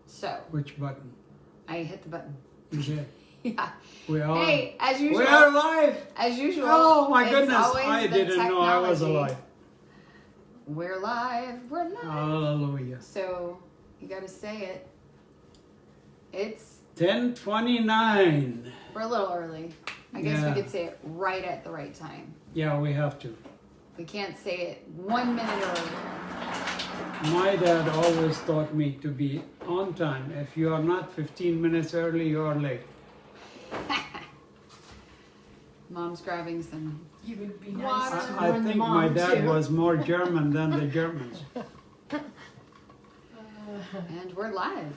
So. Which button? I hit the button. You did. Yeah. We are. Hey, as usual. We are live. As usual. Oh my it's goodness! always I the didn't know I was technology. alive. We're live. We're live. Hallelujah. So you got to say it. It's 10:29. we're a little early. I guess Yeah. we could say it right at the right time. Yeah, we have to. We can't say it 1 minute earlier. My dad always taught me to be on time. If you are not 15 minutes early, you are late. Mom's grabbing some. You would be nice Water. to I warn the think my mom, dad too. was more German than the Germans. And we're live.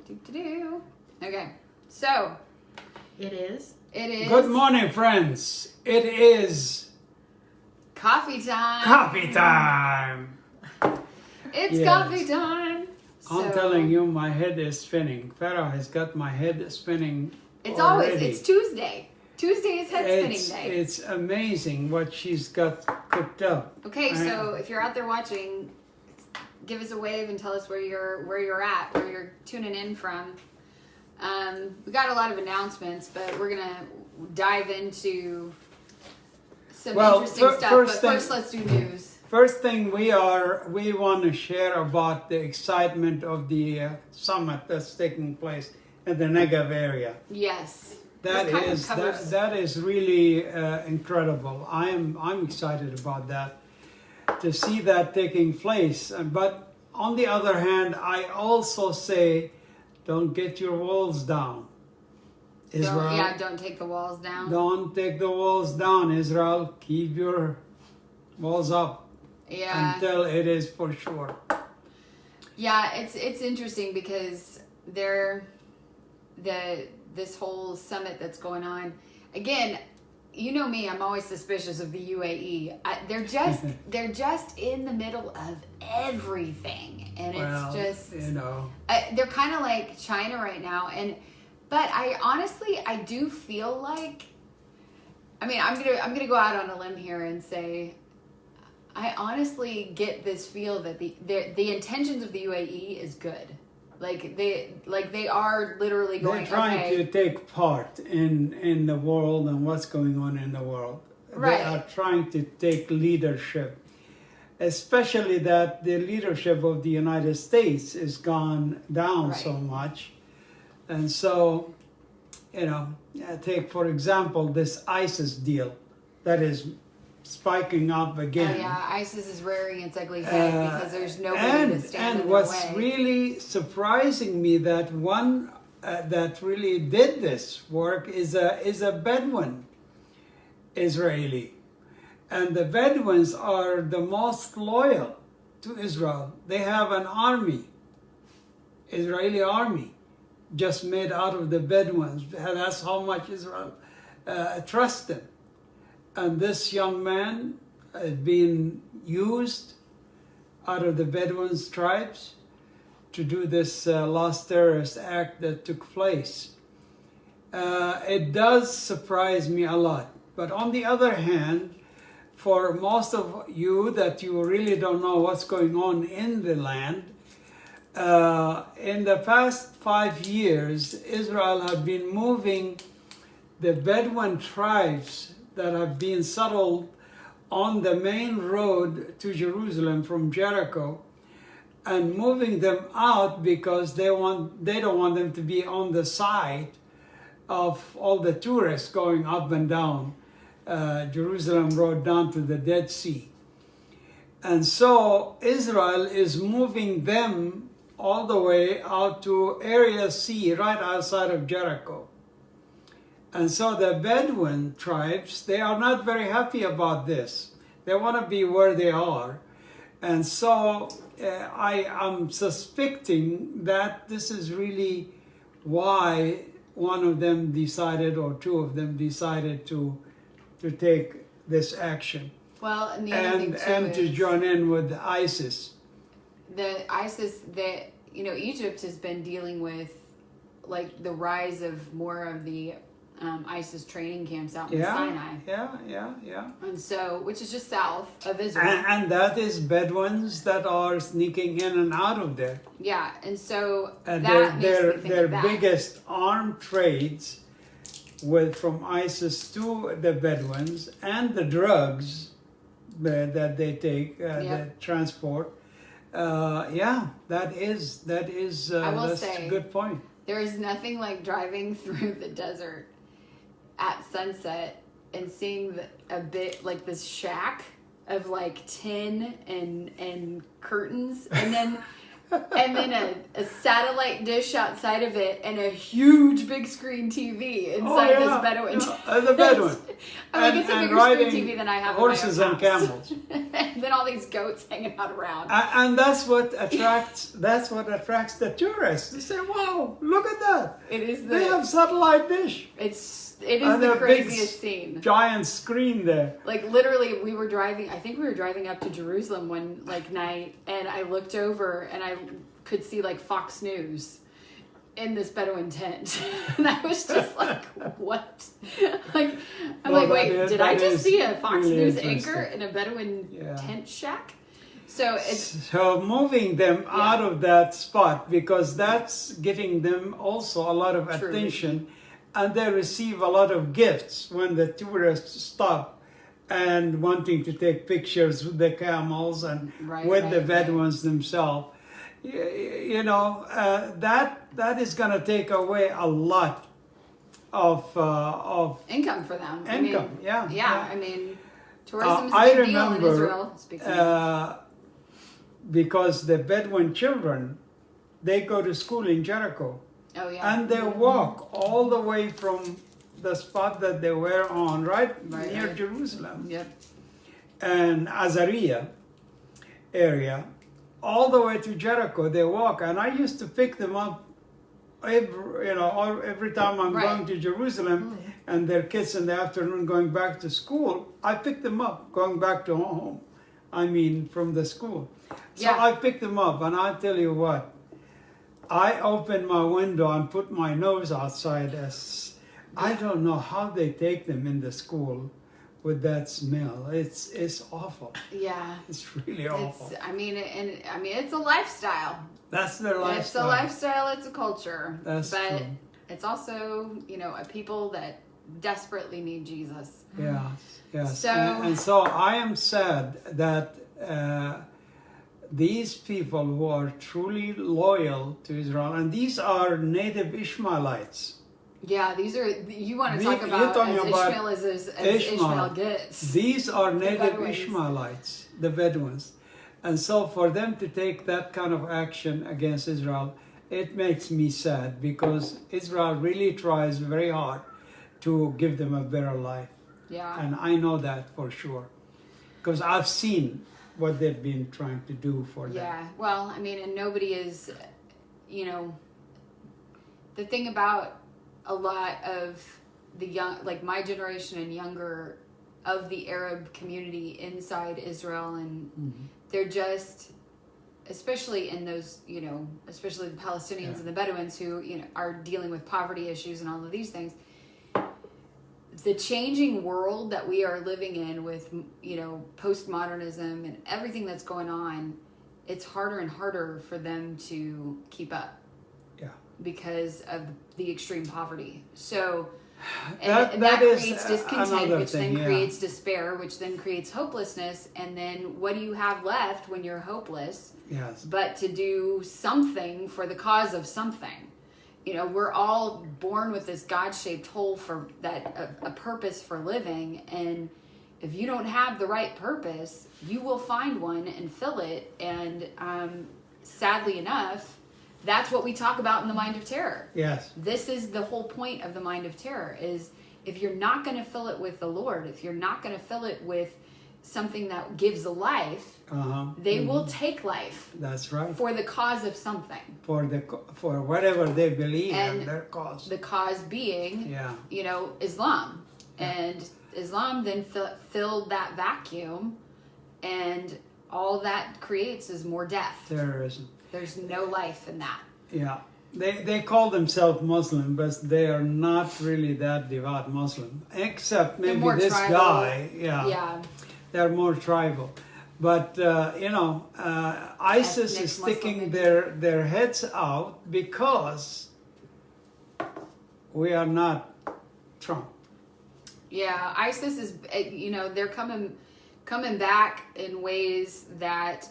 Do. Okay. So It is. it is Good morning, friends. It is coffee time. coffee time. It's Yes. coffee time. I'm So, telling you, my head is spinning. Farah has got my head spinning. It's already. always it's Tuesday. Tuesday is head spinning day. It's amazing what she's got cooked up. Okay, so if you're out there watching, give us a wave and tell us where you're at, where you're tuning in from. We got a lot of announcements, but we're gonna dive into some interesting stuff. But first, let's do news. First thing we want to share about the excitement of the summit that's taking place in the Negev area. Yes, That This kind of is covers- that is really incredible. I'm excited about that, to see that taking place. But on the other hand, I also say, don't get your walls down, Israel. Don't take the walls down. Don't take the walls down, Israel. Keep your walls up Yeah, until it is for sure. yeah. It's interesting because this whole summit that's going on. Again, you know me, I'm always suspicious of the UAE. They're just in the middle of everything, and Well, it's just you know. they're kind of like China right now. But I honestly do feel like, I mean, I'm gonna go out on a limb here and say, I honestly get this feel that the intentions of the UAE is good. Like they are literally going. They're trying okay, to take part in the world and what's going on in the world. Right. They are trying to take leadership, especially that the leadership of the United States has gone down Right. so much. And so, you know, take for example this ISIS deal that is spiking up again. yeah, ISIS is rearing its ugly head because there's nobody to stand in And their what's way. really surprising me that one that really did this work is a Bedouin Israeli, and the Bedouins are the most loyal to Israel. They have an army, Israeli army, just made out of the Bedouins. That's how much Israel trusts them. And this young man is being used out of the Bedouin tribes to do this last terrorist act that took place. It does surprise me a lot. But on the other hand, for most of you that you really don't know what's going on in the land, in the past 5 years, Israel have been moving the Bedouin tribes that have been settled on the main road to Jerusalem from Jericho, and moving them out because they don't want them to be on the side of all the tourists going up and down Jerusalem road down to the Dead Sea. And so Israel is moving them all the way out to Area C, right outside of Jericho. And so the Bedouin tribes, they are not very happy about this. They want to be where they are. And so I am suspecting that this is really why one of them decided, or two of them decided to take this action. Well, and the other thing too and to is join in with ISIS. the ISIS that Egypt has been dealing with, like the rise of more of the ISIS training camps out in Yeah, Sinai. yeah. And so, which is just south of Israel. And that is Bedouins that are sneaking in and out of there. Yeah, and so And that makes me think their of that. biggest armed trades from ISIS to the Bedouins and the drugs that they take, the transport. That is I will that's say, a good point. There is nothing like driving through the desert at sunset and seeing a bit like this shack of like tin and curtains, and then a satellite dish outside of it, and a huge big screen TV inside this Bedouin. The Bedouin. I mean, it's a bigger riding screen TV than I have. horses in my and own house. camels. And then all these goats hanging out around. And that's what attracts the tourists. They say, "Wow, look at that! It is They have satellite dish it is and the a big craziest scene. giant screen there." Like literally, I think we were driving up to Jerusalem one like night, and I looked over and I could see like Fox News in this Bedouin tent, and I was just like, "What?" Like, I'm Well, like, "Wait, did I just see a Fox really News interesting. anchor in a Bedouin Yeah. tent shack?" So it's So moving them out of that spot, because that's getting them also a lot of True. attention, and they receive a lot of gifts when the tourists stop and wanting to take pictures with the camels and with the Bedouins themselves. That is going to take away a lot of income for them. income. I mean, I mean, tourism is a I big deal in remember, Israel. Speaking of. because the Bedouin children, they go to school in Jericho, Oh yeah. and they walk all the way from the spot that they were on, right near right. Jerusalem Yep. and Azariah area, all the way to Jericho. They walk, and I used to pick them up every time I'm Right. going to Jerusalem, and their kids in the afternoon going back to school. I pick them up going back to home. I mean, from the school. So Yeah. I picked them up, and I tell you what, I opened my window and put my nose outside. I don't know how they take them in the school with that smell. It's awful. Yeah. It's really awful. It's a lifestyle. That's their lifestyle. It's a lifestyle. It's a culture. That's but true. it's also, a people that desperately need Jesus. Yes. So- and so I am sad that these people who are truly loyal to Israel, and these are native Ishmaelites. Yeah, these are, you want to We- talk you're about talking as about Ishmael as Ishmael. Ishmael gets. These are native Bedouins. Ishmaelites, the Bedouins. And so for them to take that kind of action against Israel, it makes me sad, because Israel really tries very hard to give them a better life. Yeah. And I know that for sure, because I've seen what they've been trying to do for them. Yeah, well, and nobody is, the thing about a lot of the young, like my generation and younger, of the Arab community inside Israel, and they're just, especially in those, especially the Palestinians and the Bedouins who, are dealing with poverty issues and all of these things. The changing world that we are living in with, postmodernism and everything that's going on, it's harder and harder for them to keep up. Yeah. Because of the extreme poverty. So, That and that is creates discontent, another which thing, then creates despair, which then creates hopelessness. And then what do you have left when you're hopeless? Yes. But to do something for the cause of something. We're all born with this God-shaped hole for that, a purpose for living. And if you don't have the right purpose, you will find one and fill it. And sadly enough, that's what we talk about in the Mind of Terror. Yes. This is the whole point of the Mind of Terror, is if you're not going to fill it with the Lord, if you're not going to fill it with something that gives life, they will take life. That's right. For the cause of something. For whatever they believe And in their cause. The cause being, Yeah. Islam. And Islam then filled that vacuum, and all that creates is more death. Terrorism. There's no life in that. Yeah. they call themselves Muslim, but they are not really that devout Muslim, except They're maybe more this tribal. guy. Yeah. They're more tribal. But ISIS Ethnic is sticking Muslim, their heads out because we are not Trump. Yeah, ISIS is, they're coming back in ways that,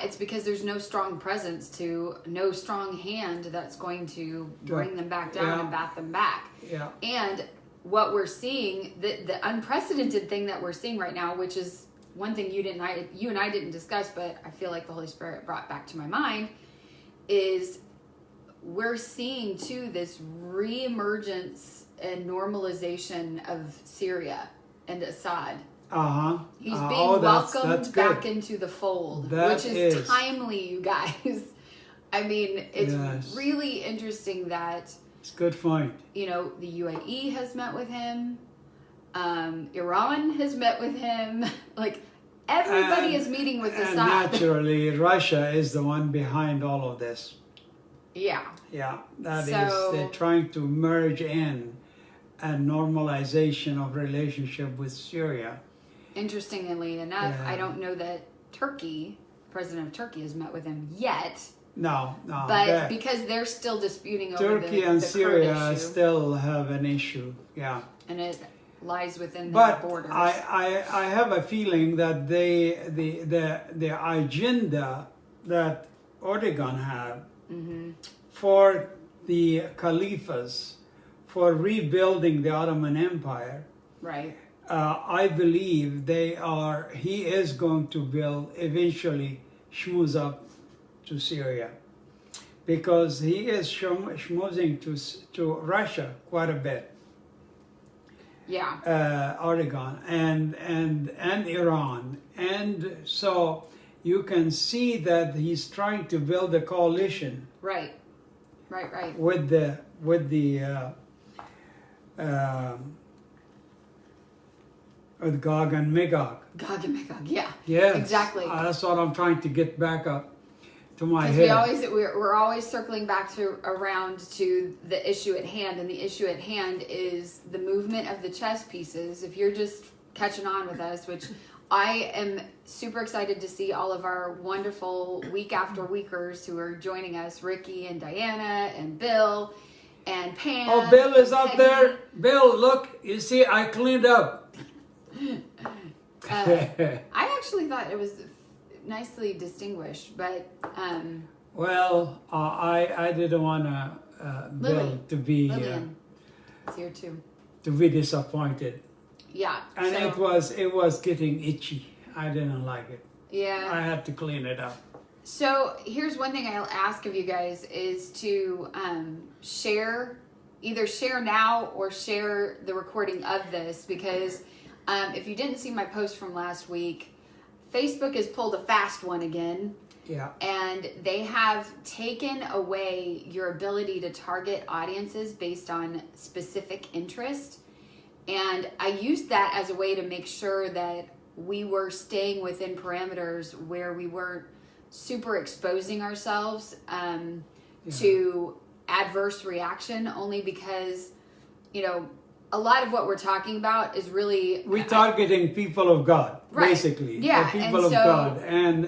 it's because there's no strong presence no strong hand that's going to bring them back down and bat them back. Yeah. And what we're seeing, the unprecedented thing that we're seeing right now, which is one thing you and I didn't discuss, but I feel like the Holy Spirit brought back to my mind, is we're seeing too this reemergence and normalization of Syria and Assad. He's being welcomed back into the fold, which is timely, you guys. I mean, it's really interesting that it's a good point. The UAE has met with him. Iran has met with him. Like, everybody is meeting with Assad. And naturally, Russia is the one behind all of this. Yeah. Yeah, they're trying to merge in a normalization of relationship with Syria. Interestingly enough, I don't know that President of Turkey has met with him yet. No. But because they're still disputing over Turkey the and Kurd Syria issue, still have an issue, yeah. and it lies within But their borders. I have a feeling that the agenda that Erdogan had for the caliphs, for rebuilding the Ottoman Empire, right. I believe he is going to build eventually schmooze up to Syria, because he is schmoozing to Russia quite a bit. Yeah. Erdogan and Iran, and so you can see that he's trying to build a coalition. Right. With the with Gog and Magog. Gog and Magog, yeah. Yes, exactly. That's what I'm trying to get back up to my Because head. we're always circling back around to the issue at hand, and the issue at hand is the movement of the chess pieces. If you're just catching on with us, which I am super excited to see all of our wonderful week after weekers who are joining us, Ricky and Diana and Bill and Pam. Oh, Bill is up Peggy. there. Bill, look, you see, I cleaned up. I actually thought it was nicely distinguished, but well, I didn't want Bill to be Lillian is here too. to be disappointed, Yeah, and so, it was getting itchy. I didn't like it. yeah. I had to clean it up. So here's one thing I'll ask of you guys is to either share now or share the recording of this, because if you didn't see my post from last week, Facebook has pulled a fast one again. Yeah. And they have taken away your ability to target audiences based on specific interest. And I used that as a way to make sure that we were staying within parameters where we weren't super exposing ourselves to adverse reaction, only because, a lot of what we're talking about is really... We're targeting people of God, right. basically. Yeah, the people and of so God.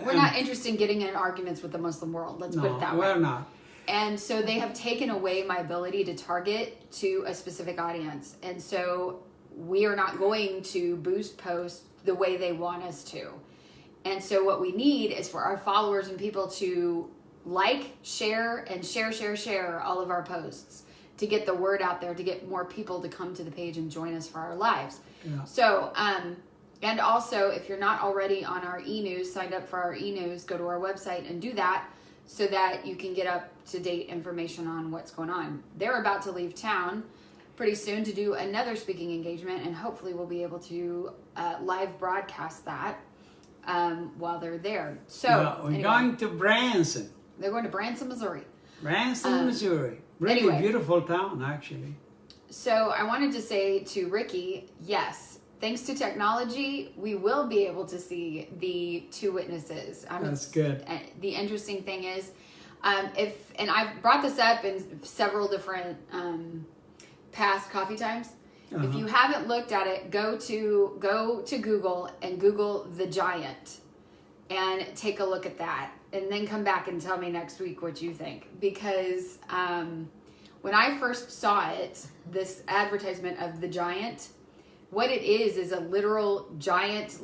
we're not interested in getting in arguments with the Muslim world. Let's put it that way. No, we're not. And so they have taken away my ability to target to a specific audience. And so we are not going to boost posts the way they want us to. And so what we need is for our followers and people to share all of our posts, to get the word out there, to get more people to come to the page and join us for our lives. Yeah. So, and also, if you're not already on our e-news, signed up for our e-news, go to our website and do that so that you can get up-to-date information on what's going on. They're about to leave town pretty soon to do another speaking engagement, and hopefully we'll be able to live broadcast that while they're there. So, we're going to Branson. They're going to Branson, Missouri. Branson, Missouri. Really beautiful town, actually. So I wanted to say to Ricky, yes, thanks to technology, we will be able to see the two witnesses. That's good. The interesting thing is, And I've brought this up in several different past coffee times. If you haven't looked at it, go to Google and Google The Giant and take a look at that, and then come back and tell me next week what you think. Because when I first saw it, this advertisement of The Giant, what it is a literal giant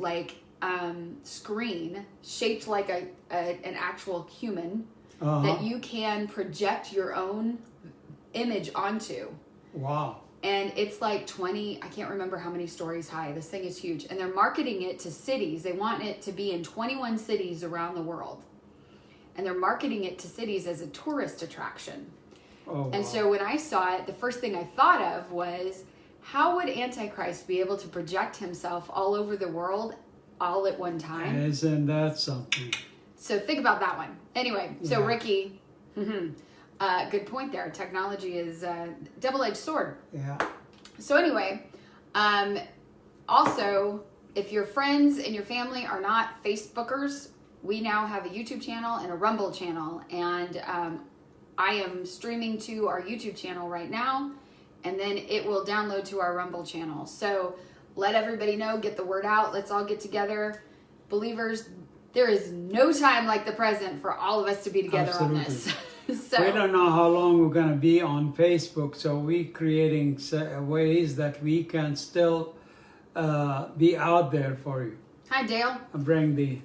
screen shaped like an actual human that you can project your own image onto. Wow. And it's like 20, I can't remember how many stories high. This thing is huge. And they're marketing it to cities. They want it to be in 21 cities around the world. And they're marketing it to cities as a tourist attraction. Oh, And so when I saw it, the first thing I thought of was, how would Antichrist be able to project himself all over the world all at one time? Isn't that something? So think about that one. Anyway, so Yeah. Ricky, good point there. Technology is a double-edged sword. Yeah. So anyway, also, if your friends and your family are not Facebookers, we now have a YouTube channel and a Rumble channel. And I am streaming to our YouTube channel right now, and then it will download to our Rumble channel. So let everybody know, get the word out. Let's all get together. Believers, there is no time like the present for all of us to be together on this. So We don't know how long we're going to be on Facebook, so we're creating ways that we can still be out there for you. hi, Dale. And bring the,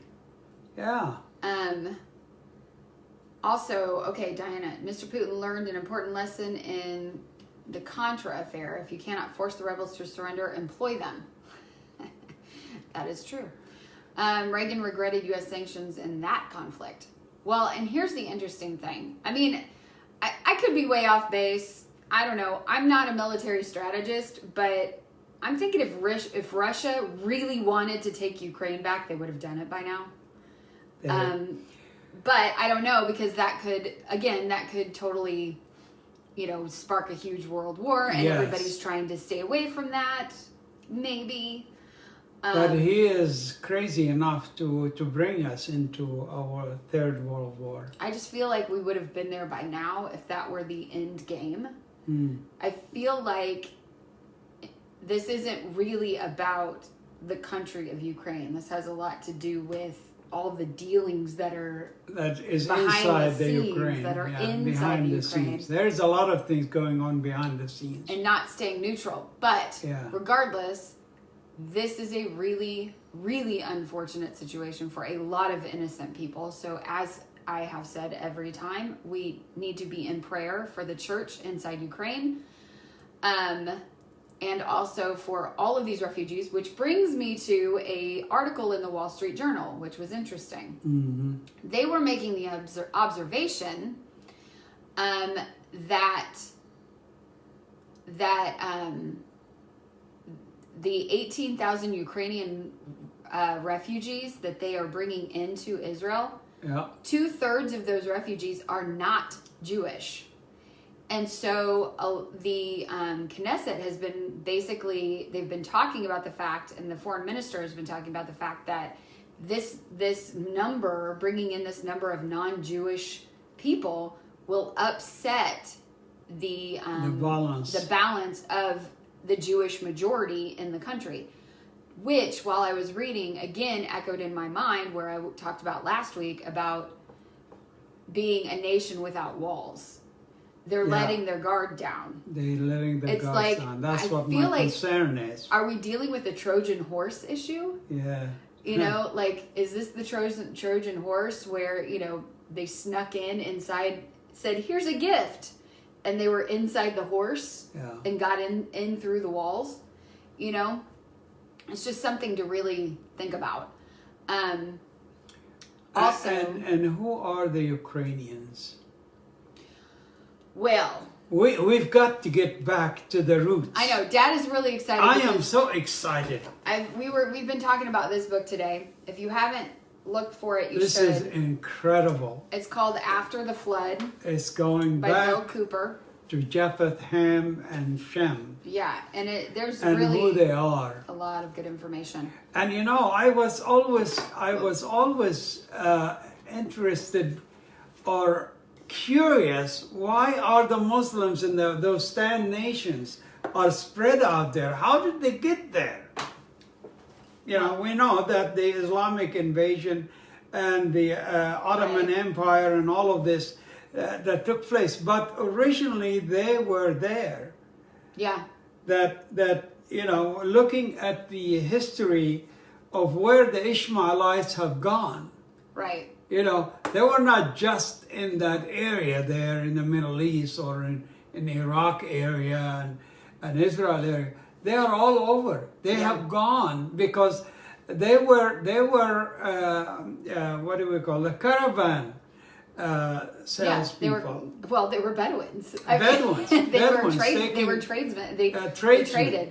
yeah. Also, okay, Diana, Mr. Putin learned an important lesson in the Contra affair. If you cannot force the rebels to surrender, employ them. That is true. Reagan regretted U.S. sanctions in that conflict. Well, and here's the interesting thing. I mean, I could be way off base. I don't know. I'm not a military strategist, but I'm thinking if Russia really wanted to take Ukraine back, they would have done it by now. But I don't know, because that could totally, spark a huge world war, and Yes. everybody's trying to stay away from that, maybe. But he is crazy enough to bring us into our third world war. I just feel like we would have been there by now if that were the end game. I feel like this isn't really about the country of Ukraine. This has a lot to do with all the dealings that is behind inside the scenes, Ukraine. that are yeah, inside behind the Ukraine. scenes. There's a lot of things going on behind the scenes. and not staying neutral. But Yeah. regardless, this is a really, really unfortunate situation for a lot of innocent people. So as I have said every time, we need to be in prayer for the church inside Ukraine. And also for all of these refugees, which brings me to a article in the Wall Street Journal, which was interesting. They were making the observation that the 18,000 Ukrainian refugees that they are bringing into Israel, Yeah. 2/3 of those refugees are not Jewish. And so the Knesset has been they've been talking about the fact, and the foreign minister has been talking about the fact that this number, bringing in this number of non-Jewish people, will upset the balance of the Jewish majority in the country. Which, while I was reading, again echoed in my mind where I talked about last week about being a nation without walls. They're letting their guard down. They're letting their It's guards like, down. That's I what feel my like- concern is. Are we dealing with a Trojan horse issue? Yeah. Is this the Trojan horse where, they snuck inside, said, here's a gift, and they were inside the horse Yeah. and got in through the walls? It's just something to really think about. Also, And who are the Ukrainians? well, We've got to get back to the roots. I know Dad is really excited. I am because so excited. We've been talking about this book today. If you haven't looked for it, you This should. is incredible. It's called After the Flood It's going by Bill back Cooper. to Japheth, Ham, and Shem, Yeah, and there's and really who they are. a lot of good information. And I was always interested or curious, why are the Muslims in those 10 nations are spread out there? How did they get there? You know, we know that the Islamic invasion and the Ottoman Empire and all of this that took place, but originally they were there. Yeah. That you know, looking at the history of where the Ishmaelites have gone, Right. you know, they were not just in that area there in the Middle East or in the Iraq area and Israel area. They are all over. They have gone because they were what do we call the caravan salespeople. They were Bedouins. I mean, Bedouins. they Bedouins they were tradesmen. They tradesmen. traded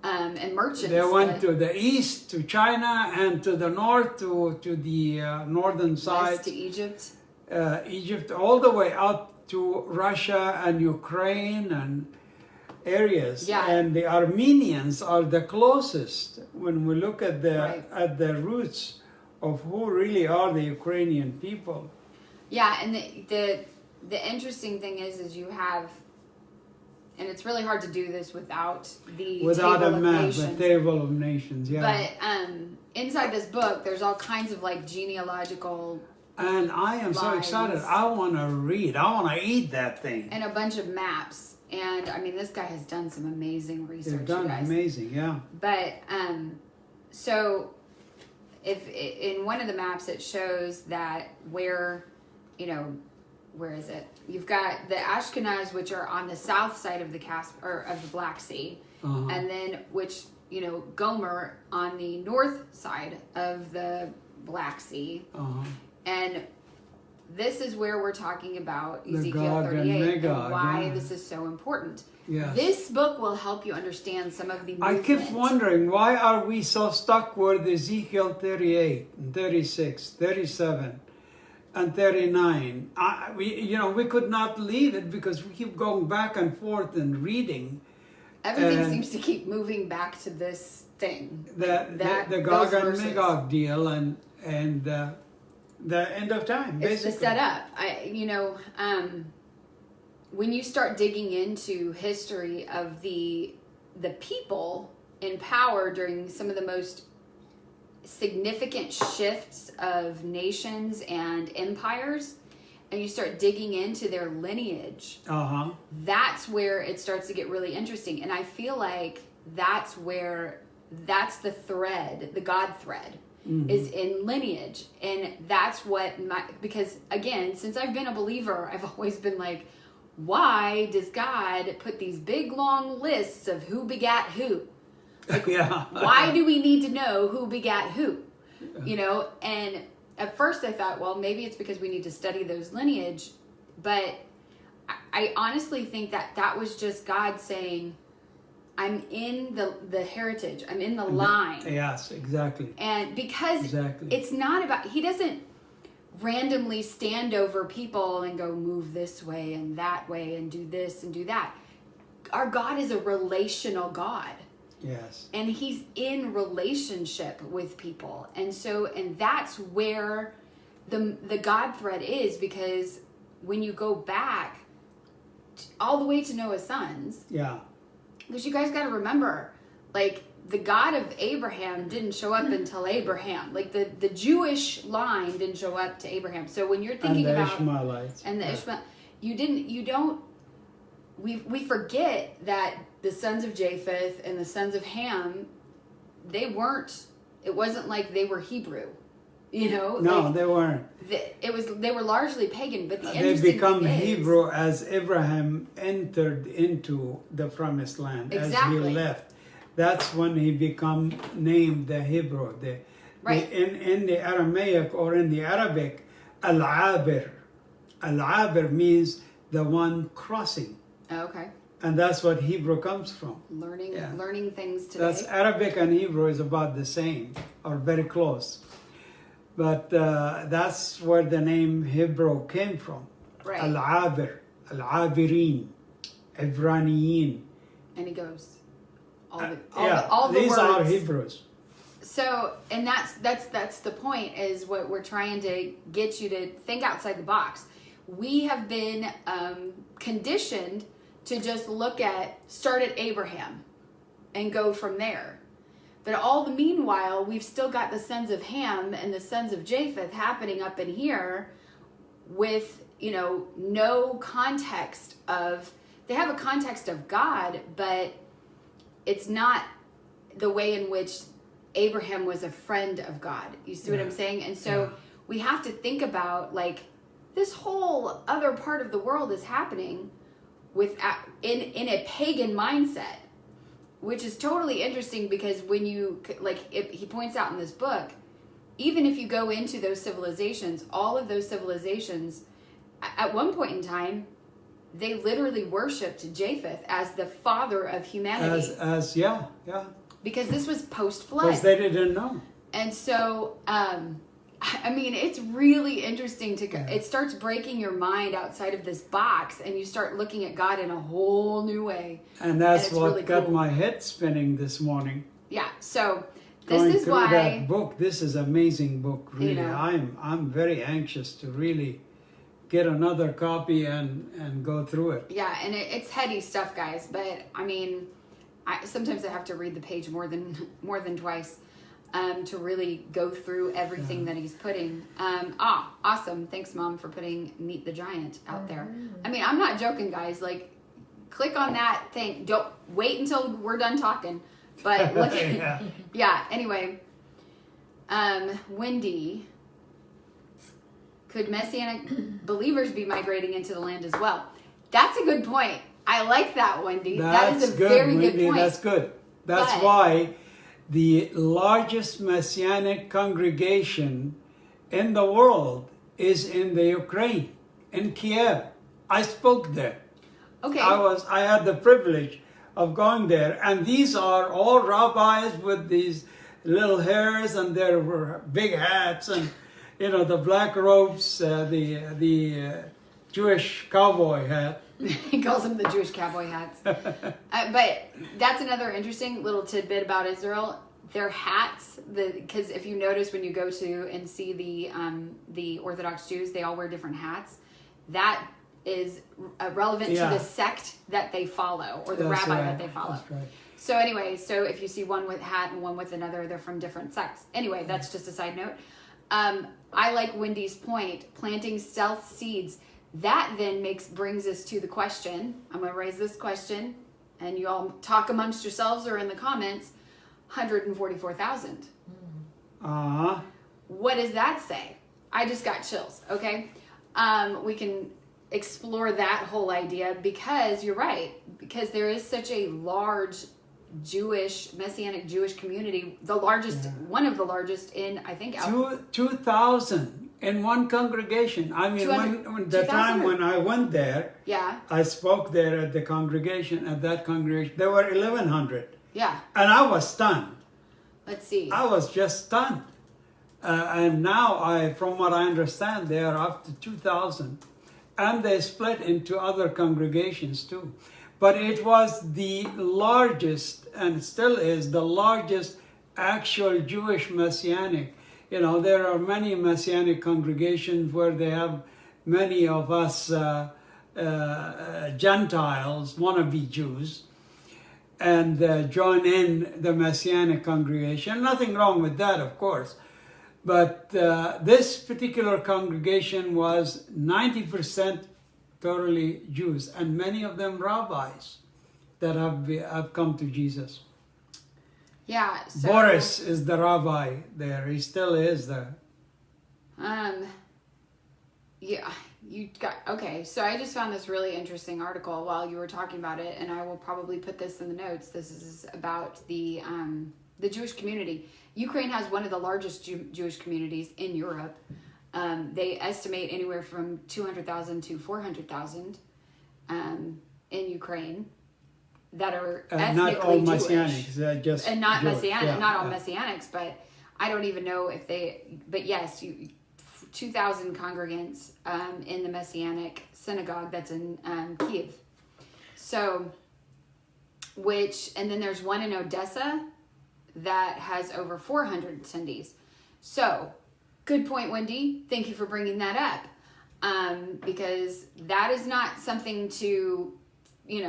and merchants. They went to the east, to China, and to the north, to the northern side, west to Egypt. Egypt, all the way up to Russia and Ukraine and areas. Yeah. And the Armenians are the closest when we look at Right. the roots of who really are the Ukrainian people. Yeah, and the interesting thing is you have, and it's really hard to do this without Without table a of map, nations. the table of nations, yeah. But inside this book, there's all kinds of like genealogical And I am so excited. lines. I want to read. I want to eat that thing. and a bunch of maps. And I mean, this guy has done some amazing research, They've done you guys. amazing, yeah. But so if in one of the maps it shows that where, you know, where is it? You've got the Ashkenaz, which are on the south side of the or of the Black Sea, Uh-huh. and then which, you know, Gomer on the north side of the Black Sea, Uh-huh. and this is where we're talking about The Ezekiel Gog and 38 and Magog, why yeah. this is so important. Yes. This book will help you understand some of the I movement. keep wondering, why are we so stuck with Ezekiel 38, and 36, 37, and 39? We could not leave it because we keep going back and forth and reading. Everything and seems to keep moving back to this thing. The Gog those and verses. Magog deal and the end of time, It's basically. the setup. When you start digging into history of the people in power during some of the most significant shifts of nations and empires, and you start digging into their lineage, Uh-huh. that's where it starts to get really interesting. And I feel like that's the thread, the God thread, is in lineage. And that's what because again, since I've been a believer, I've always been like, why does God put these big long lists of who begat who? Yeah. Why do we need to know who begat who? You know, and at first I thought, well, maybe it's because we need to study those lineage, but I honestly think that was just God saying, I'm in the heritage, I'm in the line. Yes, exactly. And because Exactly. it's not about, he doesn't randomly stand over people and go move this way and that way and do this and do that. Our God is a relational God. Yes. And he's in relationship with people. And that's where the God thread is, because when you go back all the way to Noah's sons, Yeah. because you guys got to remember, like, the God of Abraham didn't show up until Abraham. Like, the Jewish line didn't show up to Abraham. So when you're thinking And the about Ishmaelites. and the Yeah. Ishmael, we forget that the sons of Japheth and the sons of Ham, it wasn't like they were Hebrew, you know? No, Like, they weren't. they were largely pagan, but the They interesting become thing is, Hebrew as Abraham entered into the promised land, as Exactly. he left. That's when he become named the Hebrew. Right. In the Aramaic or in the Arabic, Al-Abir. Al-Abir means the one crossing. Oh, okay, And that's what Hebrew comes from. learning things today. That's Arabic and Hebrew is about the same, or very close. But that's where the name Hebrew came from. Right. Al-Abir, Al-Abirin, Ibraniyin. And he goes, Yeah, all the these words. are Hebrews. So, and that's the point, is what we're trying to get you to think outside the box. we have been conditioned to just start at Abraham and go from there. But all the meanwhile, we've still got the sons of Ham and the sons of Japheth happening up in here with, no context they have a context of God, but it's not the way in which Abraham was a friend of God. You see what I'm saying? And so we have to think about, like, this whole other part of the world is happening in a pagan mindset, which is totally interesting, because when he points out in this book, even if you go into those civilizations, all of those civilizations, at one point in time, they literally worshipped Japheth as the father of humanity. Because this was post-flood. Because they didn't know. And so, it's really interesting it starts breaking your mind outside of this box, and you start looking at God in a whole new way. And that's what really got cool. my head spinning this morning. Yeah, so Going this is through why that book. This is an amazing book, really. I'm very anxious to really get another copy and go through it. Yeah, and it's heady stuff, guys. But sometimes I have to read the page more than twice to really go through everything that he's putting. Awesome! Thanks, Mom, for putting Meet the Giant out there. I'm not joking, guys. Like, click on that thing. Don't wait until we're done talking. But look at Anyway, Wendy. Could Messianic believers be migrating into the land as well? That's a good point. I like that, Wendy. That is a very good point. That's good. That's why the largest Messianic congregation in the world is in the Ukraine, in Kiev. I spoke there. Okay. I had the privilege of going there, and these are all rabbis with these little hairs and their big hats and the black robes, the Jewish cowboy hat. He calls them the Jewish cowboy hats. But that's another interesting little tidbit about Israel. Their hats, because if you notice when you go to and see the Orthodox Jews, they all wear different hats. That is relevant to the sect that they follow, or the rabbi that they follow. That's right. So anyway, if you see one with hat and one with another, they're from different sects. Anyway, that's just a side note. I like Wendy's point, planting stealth seeds. That then brings us to the question. I'm going to raise this question, and you all talk amongst yourselves or in the comments. 144,000. What does that say? I just got chills. Okay, we can explore that whole idea, because you're right. Because there is such a large Messianic Jewish community, the largest, one of the largest in, I think, 2,000 in one congregation. When the time when I went there, I spoke there at the congregation. At that congregation, there were 1,100. Yeah. And I was stunned. Let's see. I was just stunned. And now, from what I understand, they are up to 2,000. And they split into other congregations too. But it was the largest, and still is the largest, actual Jewish Messianic. There are many Messianic congregations where they have many of us Gentiles, wannabe Jews, and join in the Messianic congregation. Nothing wrong with that, of course. But this particular congregation was 90% totally Jews, and many of them rabbis that have come to Jesus. Yeah. So, Boris is the rabbi there. He still is there. Yeah. Okay. So I just found this really interesting article while you were talking about it, and I will probably put this in the notes. This is about the Jewish community. Ukraine has one of the largest Jewish communities in Europe. They estimate anywhere from 200,000 to 400,000 in Ukraine that are ethnically not all Jewish. Messianics, just and not Jewish. Messianic, not all Messianics, but I don't even know if but yes, 2,000 congregants in the Messianic synagogue that's in Kiev. So, and then there's one in Odessa that has over 400 attendees. So, good point, Wendy. Thank you for bringing that up. because that is not something to,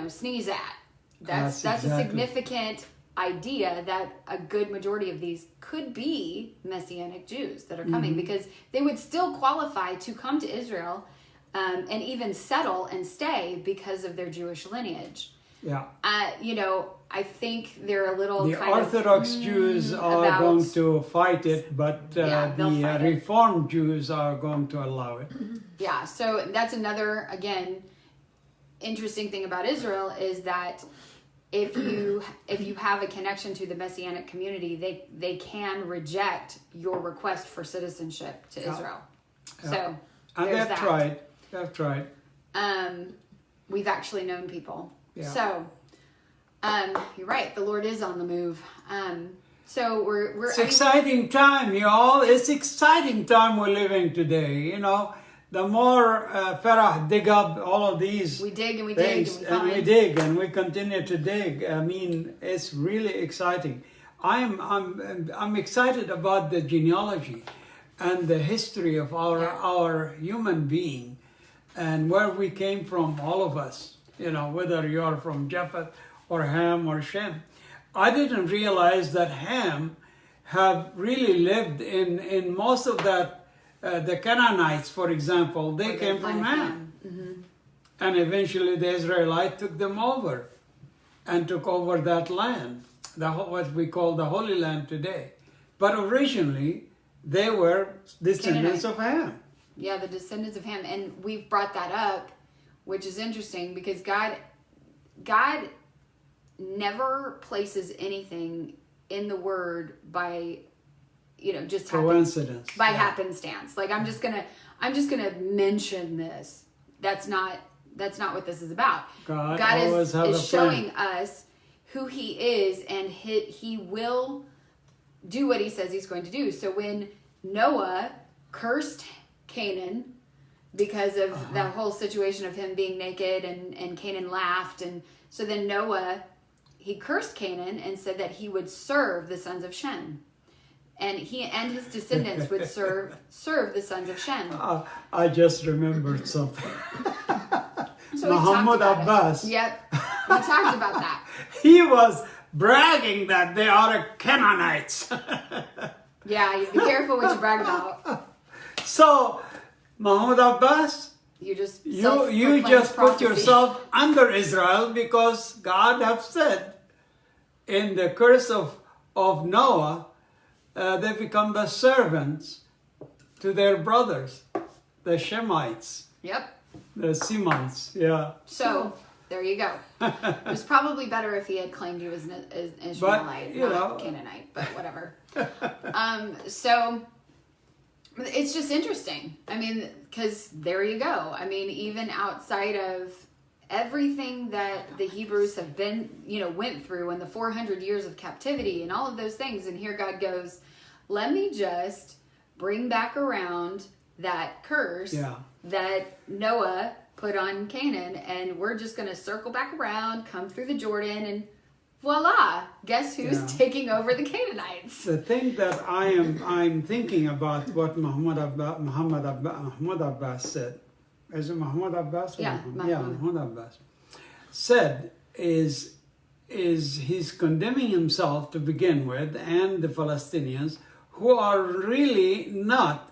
sneeze at. That's a exactly. significant idea that a good majority of these could be Messianic Jews that are coming, because they would still qualify to come to Israel and even settle and stay because of their Jewish lineage. Yeah. I think they're a little The kind Orthodox of, Jews are about- going to fight it, but Yeah, they'll the fight it. Reformed Jews are going to allow it. Yeah, so that's another, again, interesting thing about Israel is that if you have a connection to the Messianic community, they can reject your request for citizenship to Yeah. Israel. Yeah. So And there's they've that. tried. They've tried. We've actually known people. Yeah. So you're right. The Lord is on the move. So we're It's exciting time, y'all. It's exciting time we're living today. The more Farah dig up all of these we dig and we dig things, and we and find. we dig and we continue to dig. I mean, it's really exciting. I'm excited about the genealogy and the history of our human being and where we came from, all of us. Whether you're from Japheth or Ham or Shem. I didn't realize that Ham have really lived in most of that. The Canaanites, for example, they came from Ham. And eventually the Israelites took them over and took over that land, what we call the Holy Land today. But originally, they were descendants of Ham. Yeah, the descendants of Ham. And we've brought that up, which is interesting because God never places anything in the Word by, just Coincidence. by happenstance. Like I'm just gonna mention this. That's not what this is about. God is always have a showing plan. us who He is, and He will do what He says He's going to do. So when Noah cursed Canaan because of the whole situation of him being naked, and Canaan laughed, and so then Noah, he cursed Canaan and said that he would serve the sons of Shem. And he and his descendants would serve the sons of Shem. I just remembered something. So we talked Muhammad about it. Abbas. Yep, we talked about that. He was bragging that they are Canaanites. Yeah, you be careful what you brag about. So, Muhammad Abbas, You just you self-proclaimed just put prophecy. yourself under Israel because God have said in the curse of Noah, they become the servants to their brothers, the Shemites, Yep. the Semites. Yeah. So there you go. It was probably better if he had claimed he was an Ishmaelite, not Canaanite, but whatever. So it's just interesting. I mean, because there you go. I mean, even outside of everything that the Hebrews have been, went through, and the 400 years of captivity and all of those things, and here God goes, let me just bring back around that curse that Noah put on Canaan, and we're just going to circle back around, come through the Jordan, and voila, guess who's taking over the Canaanites? The thing that I'm thinking about what Muhammad Abbas said. Is it Muhammad Abbas? Muhammad Abbas said is he's condemning himself to begin with, and the Palestinians, who are really not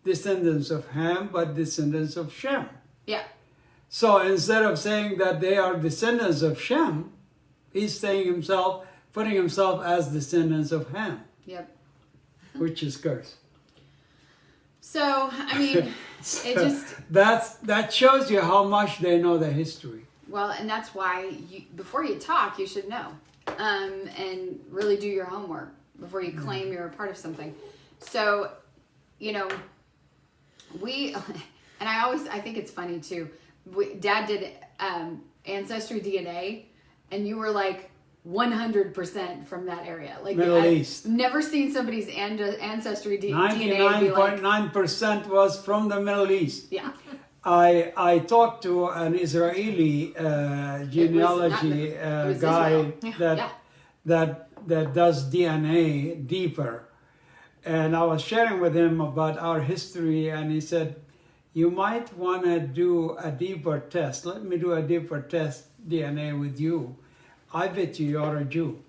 descendants of Ham but descendants of Shem. Yeah. So instead of saying that they are descendants of Shem, he's putting himself as descendants of Ham. Yep. Which is cursed. So, I mean, it just... That shows you how much they know the history. Well, and that's why before you talk, you should know. And really do your homework before you claim you're a part of something. So, I think it's funny too. Dad did Ancestry DNA, and you were like 100% from that area. Like Middle East. Never seen somebody's Ancestry DNA be like... 99.9% was from the Middle East. Yeah. I talked to an Israeli genealogy guy that does DNA deeper. And I was sharing with him about our history, and he said, you might want to do a deeper test. Let me do a deeper test DNA with you. I bet you're a Jew.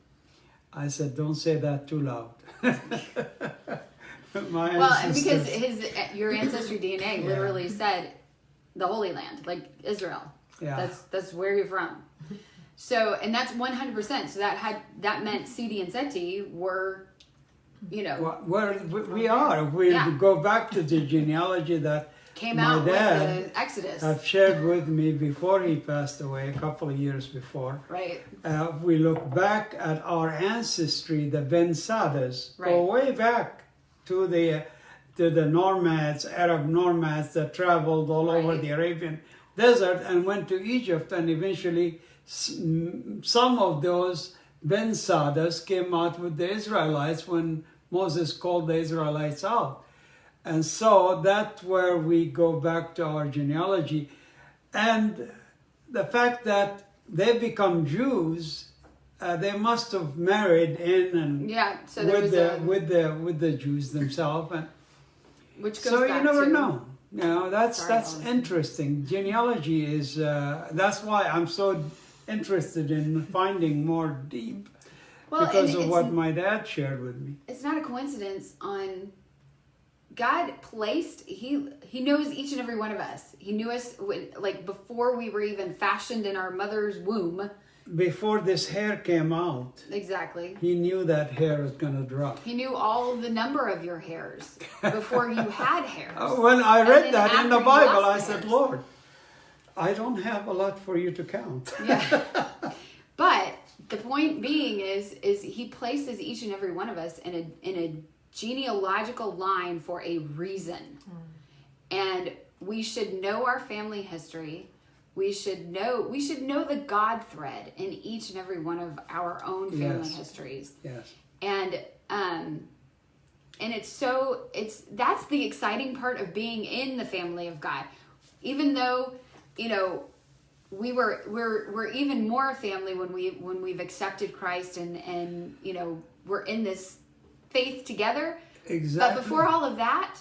I said, don't say that too loud. My Well, and because ancestors- your ancestry DNA Yeah. literally said the Holy Land, like Israel. Yeah. That's where you're from. So, and that's 100%. So that meant Seti and Seti were, you know, Well, we are. If we Yeah. go back to the genealogy that came my out dad with the Exodus, have shared with me before he passed away, a couple of years before. right? If we look back at our ancestry, the Ben Sadas, go Right. way back to the nomads, Arab nomads that traveled all over Right. the Arabian desert and went to Egypt, and eventually some of those Ben Sadas came out with the Israelites when Moses called the Israelites out. And so that's where we go back to our genealogy. And the fact that they become Jews, they must have married in and Yeah. So there was with the Jews themselves. And which goes so back you never to, know. You know, that's Sorry, Allison. interesting. Genealogy is that's why I'm so interested in finding more deep Well, because and of what my dad shared with me. it's not a coincidence on God placed he knows each and every one of us. He knew us when, like before we were even fashioned in our mother's womb. Before this hair came out, Exactly. he knew that hair was going to drop. He knew all the number of your hairs before you had hairs. When I And read then that in the after you Bible, lost I the said, hairs. Lord, I don't have a lot for you to count. Yeah. But the point being is he places each and every one of us in a genealogical line for a reason. And we should know our family history. We should know the God thread in each and every one of our own family Yes. histories. Yes. And that's the exciting part of being in the family of God. Even though, you know, we're even more a family when we've accepted Christ and you know, we're in this faith together. Exactly. But before all of that,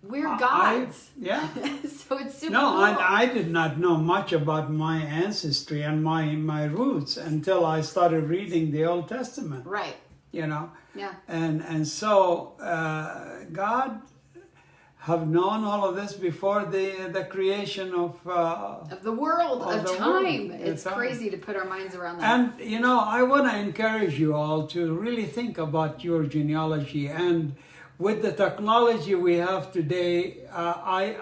we're I- God's. yeah. So it's super No, cool. I did not know much about my ancestry and my roots until I started reading the Old Testament, Right. you know. Yeah. And so God have known all of this before the creation of Of the world, Of of the time. world, It's the time. crazy to put our minds around that. And you know, I want to encourage you all to really think about your genealogy. And with the technology we have today,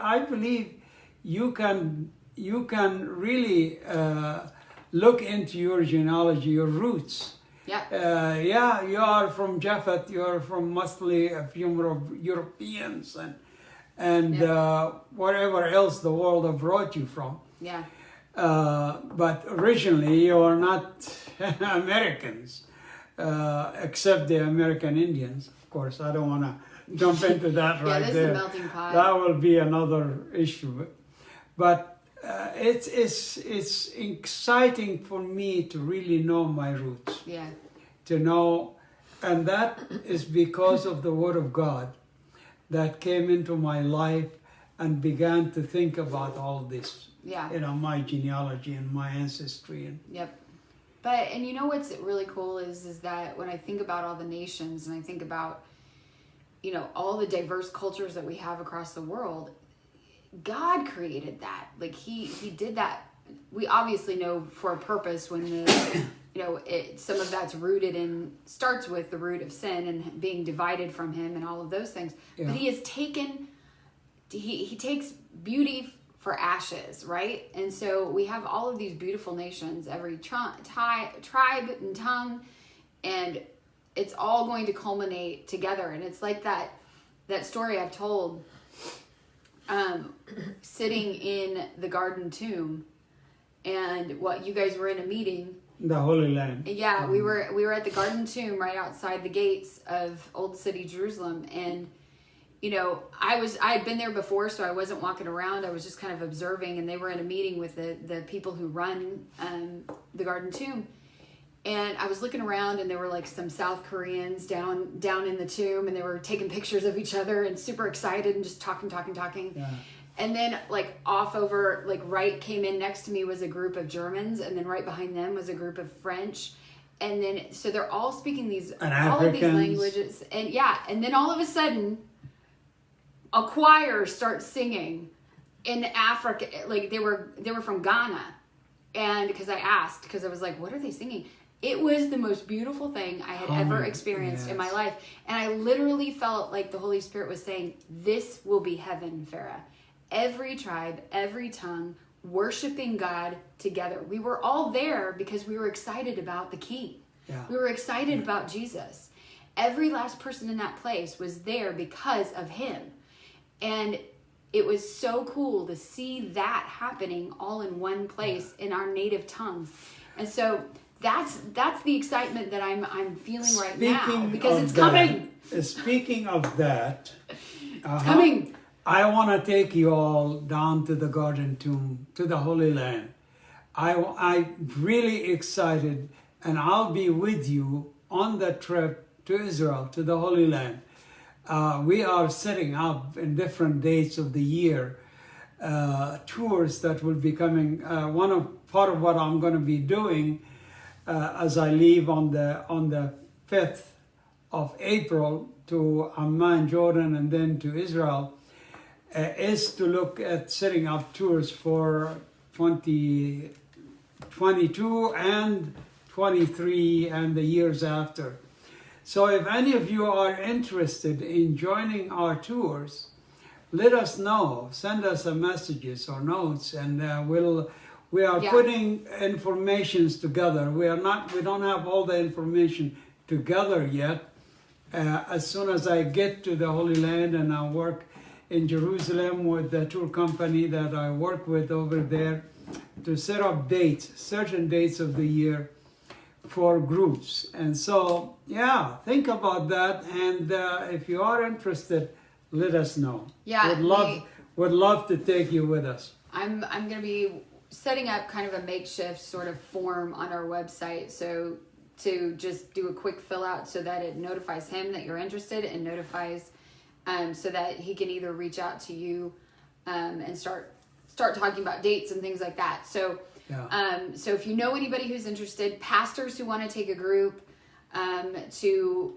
I believe you can really look into your genealogy, your roots. Yeah. Yeah, you are from Japhet. You are from mostly a few Europeans and wherever else the world have brought you from. Yeah. But originally you are not Americans, except the American Indians. Of course, I don't want to jump into that Yeah, right this there. is a melting pot. That will be another issue. But it's exciting for me to really know my roots, Yeah. to know, and that is because of the Word of God that came into my life and began to think about all this. Yeah. You know, my genealogy and my ancestry. And Yep. But and you know what's really cool is that when I think about all the nations and I think about, you know, all the diverse cultures that we have across the world, God created that. Like he did that. We obviously know for a purpose when the you know, some of that's starts with the root of sin and being divided from him and all of those things. Yeah. But he has taken he takes beauty for ashes, right? And so we have all of these beautiful nations, every tribe and tongue, and it's all going to culminate together. And it's like that story I've told, sitting in the garden tomb, and what you guys were in a meeting. the Holy Land. Yeah, we were at the garden tomb right outside the gates of Old City Jerusalem, and you know, I had been there before, so I wasn't walking around. I was just kind of observing, and they were in a meeting with the people who run the garden tomb. And I was looking around, and there were like some South Koreans down in the tomb, and they were taking pictures of each other and super excited and just talking. Yeah. And then like off over, like right came in next to me was a group of Germans, and then right behind them was a group of French. And then, so they're all speaking these, And all of these Africans. languages. And yeah, and then all of a sudden, a choir starts singing in Africa. Like they were from Ghana. And because I asked, because I was like, what are they singing? It was the most beautiful thing I had ever experienced in my yes. life. And I literally felt like the Holy Spirit was saying, this will be heaven, Farah. Every tribe, every tongue, worshiping God together. We were all there because we were excited about the King. Yeah. We were excited about Jesus. Every last person in that place was there because of him. And it was so cool to see that happening all in one place in our native tongue. And so that's the excitement that I'm feeling right now, because it's coming. Speaking of that, It's coming. I want to take you all down to the Garden Tomb, to the Holy Land. I'm really excited, and I'll be with you on the trip to Israel, to the Holy Land. We are setting up in different dates of the year tours that will be coming. Part of what I'm going to be doing as I leave on the 5th of April to Amman, Jordan, and then to Israel, is to look at setting up tours for 2022 and 23 and the years after. So if any of you are interested in joining our tours, let us know. Send us a messages or notes, and we are putting informations together. We don't have all the information together yet. As soon as I get to the Holy Land and I work in Jerusalem with the tour company that I work with over there to set up dates, certain dates of the year for groups. And so, yeah, think about that. And if you are interested, let us know. Yeah, would love to take you with us. I'm going to be setting up kind of a makeshift sort of form on our website. So to just do a quick fill out so that it notifies him that you're interested, and notifies so that he can either reach out to you and start talking about dates and things like that. So, so if you know anybody who's interested, pastors who want to take a group to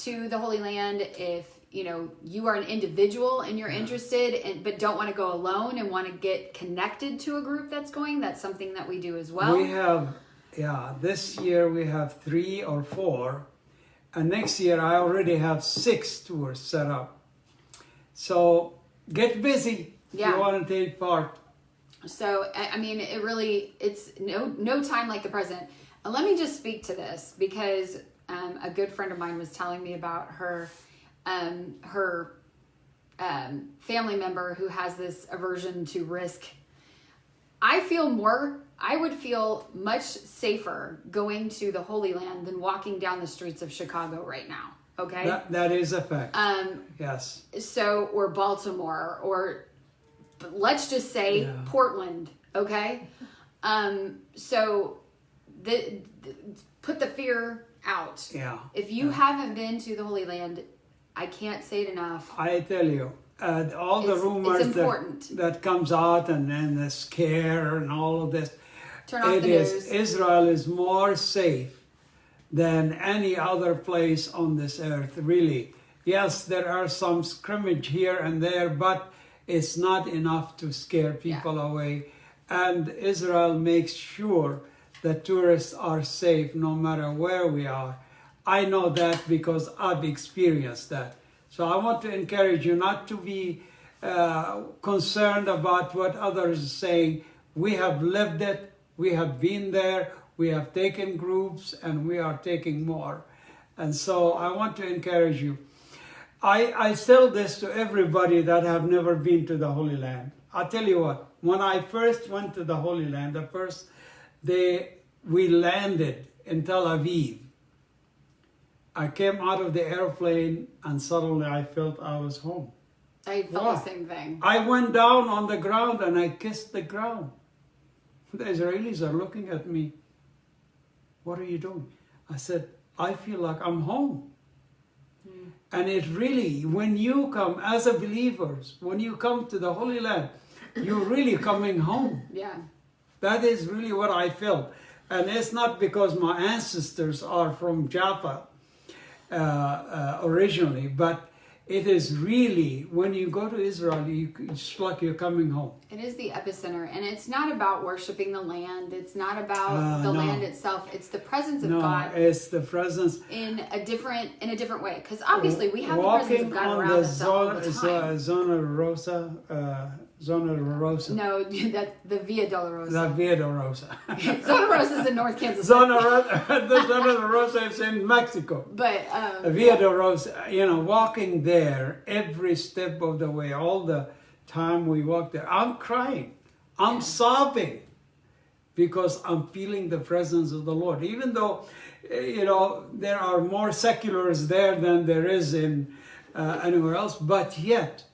the Holy Land, if you are an individual and you're interested but don't want to go alone and want to get connected to a group that's going, that's something that we do as well. We have, this year we have 3 or 4, and next year I already have 6 tours set up. So get busy if you want to take part. So, I mean, it's no time like the present. And let me just speak to this, because a good friend of mine was telling me about her family member who has this aversion to risk. I would feel much safer going to the Holy Land than walking down the streets of Chicago right now. Okay? That is a fact. Yes. So, or Baltimore, or let's just say Portland. Okay? So put the fear out. Yeah. If you haven't been to the Holy Land, I can't say it enough. I tell you, all the rumors that comes out, and then the scare and all of this. Turn off the news. Israel is more safe than any other place on this earth, really. Yes, there are some scrimmage here and there, but it's not enough to scare people away. And Israel makes sure that tourists are safe no matter where we are. I know that because I've experienced that. So I want to encourage you not to be concerned about what others are saying. We have lived it. We have been there. We have taken groups, and we are taking more. And so I want to encourage you. I tell this to everybody that have never been to the Holy Land. I'll tell you what, when I first went to the Holy Land, the first day we landed in Tel Aviv, I came out of the airplane and suddenly I felt I was home. I felt the same thing. I went down on the ground and I kissed the ground. The Israelis are looking at me. What are you doing? I said, I feel like I'm home. And it really, when you come as a believers, when you come to the Holy Land, you're really coming home. Yeah. That is really what I feel. And it's not because my ancestors are from Jaffa originally, but it is really, when you go to Israel, it's like you're coming home. It is the epicenter, and it's not about worshiping the land. It's not about the No. land itself. It's the presence of No, God it's the presence. in a different way. Because obviously we have the presence of Walking God on around the us all the time. Zona Rosa, Zona Rosa. No, that's the Via Dolorosa. La Via Dolorosa. Zona Rosa is in North Kansas. Zona Rosa is in Mexico. But Via Dolorosa, walking there every step of the way, all the time we walk there, I'm crying. I'm sobbing because I'm feeling the presence of the Lord. Even though, there are more seculars there than there is in anywhere else, but yet,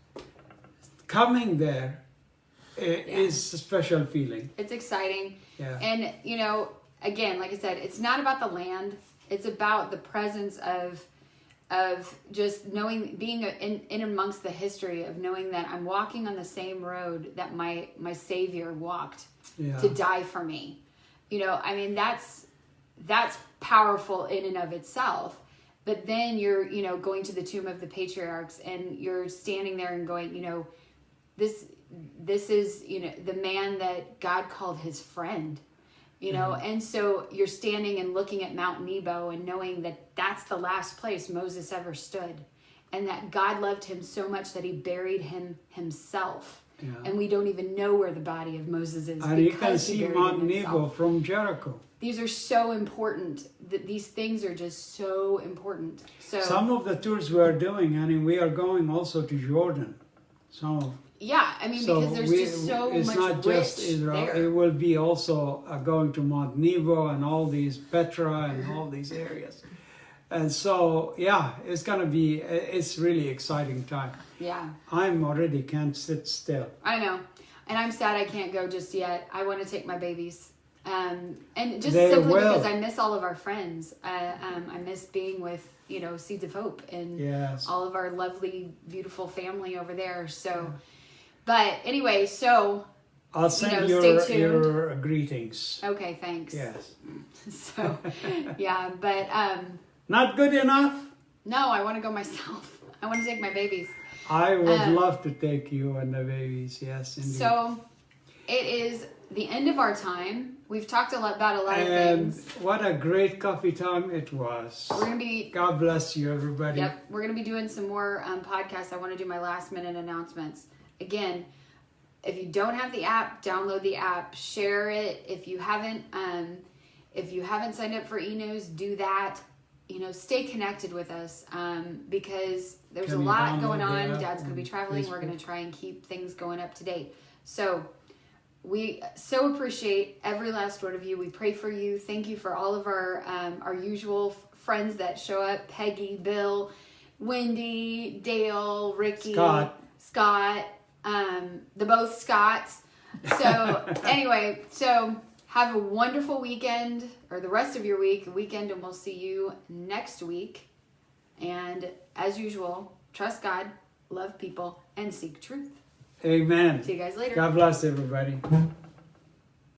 coming there is a special feeling. it's exciting. Yeah. And, again, like I said, it's not about the land. It's about the presence of just knowing, being in amongst the history of knowing that I'm walking on the same road that my Savior walked to die for me. That's powerful in and of itself. But then you're, going to the tomb of the patriarchs and you're standing there and going, this is, the man that God called his friend. And so you're standing and looking at Mount Nebo and knowing that that's the last place Moses ever stood, and that God loved him so much that he buried him himself. Yeah. And we don't even know where the body of Moses is. And you can because he see buried Mount him Nebo himself. from Jericho. These are so important. These things are just so important. So Some of the tours we are doing, and we are going also to Jordan. yeah, because there's just so it's much not just rich Israel. there. It will be also going to Mount Nebo and all these Petra and all these areas. And so, it's going to be, it's really exciting time. Yeah. I'm already can't sit still. I know. And I'm sad I can't go just yet. I want to take my babies. And just They simply will. because I miss all of our friends. I miss being with, Seeds of Hope and Yes. all of our lovely, beautiful family over there. So, but anyway, so, I'll send stay tuned. your greetings. okay, thanks. Yes. So, yeah, but Not good enough? no, I want to go myself. I want to take my babies. I would Um, love to take you and the babies. Yes, indeed. So, it is the end of our time. We've talked about a lot of And things. what a great coffee time it was. We're going to be God bless you, everybody. Yep, we're going to be doing some more podcasts. I want to do my last minute announcements. Again, if you don't have the app, download the app, share it. If you haven't signed up for eNews, do that. Stay connected with us because there's Can a you lot download going the on. app Dad's going to be on traveling. We're going Facebook? to try and keep things going up to date. So we so appreciate every last word of you. We pray for you. Thank you for all of our usual friends that show up. Peggy, Bill, Wendy, Dale, Ricky, Scott, the both Scotts. So anyway, so have a wonderful weekend or the rest of your weekend, and we'll see you next week. And as usual, trust God, love people, and seek truth. Amen. See you guys later. God bless everybody.